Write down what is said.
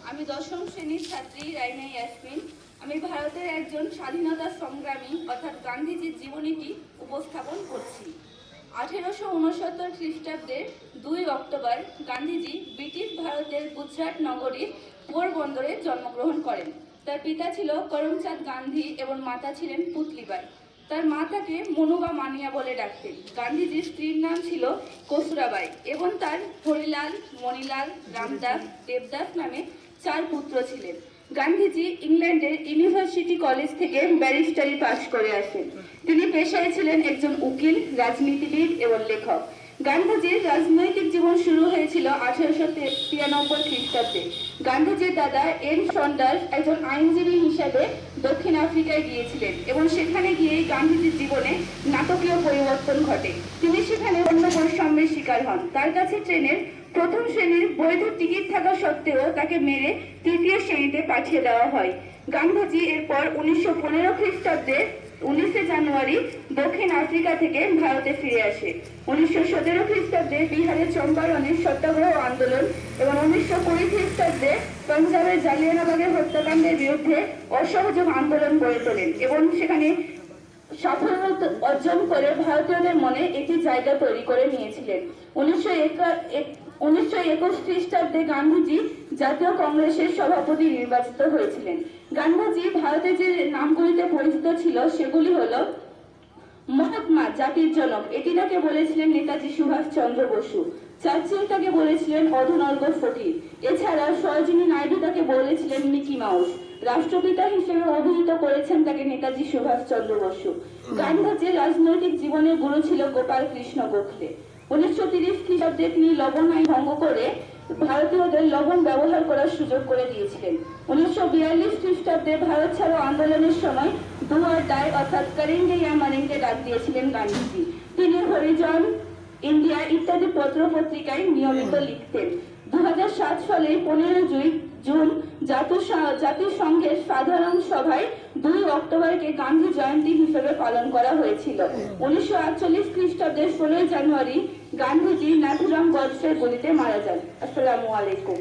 আমি দশম শ্রেণীর ছাত্রী রাইনা ইয়াসমিন। আমি ভারতের একজন স্বাধীনতা সংগ্রামী অর্থাৎ গান্ধীজির জীবনীটি উপস্থাপন করছি। 1869 খ্রিস্টাব্দের 2 অক্টোবর গান্ধীজি ব্রিটিশ ভারতের গুজরাট নগরীর পোরবন্দরে জন্মগ্রহণ করেন। তার পিতা ছিল করমচাঁদ গান্ধী এবং মাতা ছিলেন পুতলিবাই। তার মা তাকে মনু বা মানিয়া বলে ডাকতেন। গান্ধীজির স্ত্রীর নাম ছিল কসুরাবাই এবং তার হরিলাল, মণিলাল, রামদাস, দেবদাস নামে 4 পুত্র ছিলেন। গান্ধীজি ইংল্যান্ডের ইউনিভার্সিটি কলেজ থেকে ব্যারিস্টারি পাশ করে আসেন। তিনি পেশায় ছিলেন একজন উকিল, রাজনীতিবিদ এবং লেখক। গান্ধীজির রাজনৈতিক জীবন শুরু হয়েছিল 1893 খ্রিস্টাব্দে। গান্ধীজির দাদা এন সন্ডার্স একজন আইনজীবী হিসেবে দক্ষিণ আফ্রিকায় গিয়েছিলেন এবং সেখানে গিয়েই গান্ধীজির জীবনে নাটকীয় পরিবর্তন ঘটে। তিনি সেখানে অন্য বৈষম্যের শিকার হন। তার কাছে ট্রেনের প্রথম শ্রেণীর বৈধ টিকিট থাকা সত্ত্বেও তাকে মেরে 3য় শ্রেণীতে পাঠিয়ে দেওয়া হয়। গান্ধীজি এরপর 1915 খ্রিস্টাব্দে 19 জানুয়ারি দক্ষিণ আফ্রিকা থেকে ভারতে ফিরে আসে। 1917 খ্রিস্টাব্দে বিহারের চম্পারণের সত্যাগ্রহ আন্দোলন এবং 1920 খ্রিস্টাব্দে পাঞ্জাবের জালিয়ানবাগের হত্যাকাণ্ডের বিরুদ্ধে অসহযোগ আন্দোলন গড়ে তোলেন এবং সেখানে সাফল্য অর্জন করে ভারতীয়দের মনে একটি জায়গা তৈরি করে নিয়েছিলেন। 1921 খ্রিস্টাব্দে গান্ধীজি জাতীয় কংগ্রেসের সভাপতি নির্বাচিত হয়েছিলেন। গান্ধীজি ভারতে যে নামগুলিতে পরিচিত ছিল সেগুলি হলো মহাত্মা, জাতির জনক, এটি তাকে বলেছিলেন নেতাজি সুভাষ চন্দ্র বসু। চার্চিল তাকে বলেছিলেন অধুনর্গ ফকির। এছাড়া সরোজিনী নাইডু তাকে বলেছিলেন মিকি মাউস। রাষ্ট্রপিতা হিসেবে অভিহিত করেছেন তাকে নেতাজি সুভাষ চন্দ্র বসু। গান্ধীজির রাজনৈতিক জীবনের গুরু ছিল গোপাল কৃষ্ণ গোখলে। 1930 খ্রিস্টাব্দে তিনি লবণ আইন ভঙ্গ করে ভারতীয়দের লবণ ব্যবহার করার সুযোগ করে দিয়েছিলেন। 1942 খ্রিস্টাব্দে ভারত ছাড়ো আন্দোলনের সময় ডু অর ডাই অর্থাৎ করেঙ্গে ইয়া মারেঙ্গে ডাক দিয়েছিলেন গান্ধীজি। তিনি হরিজন, ইন্ডিয়া ইত্যাদি পত্র পত্রিকায় নিয়মিত লিখতেন। 2007 সালে 15 জুন জাতিসংঘের সাধারণ সভায় 2 অক্টোবরকে গান্ধী জয়ন্তী হিসেবে পালন করা হয়েছিল। 1948 খ্রিস্টাব্দের 16 জানুয়ারি গান্ধীজি নাথুরাম গডসের গুলিতে মারা যান। আসসালামু আলাইকুম।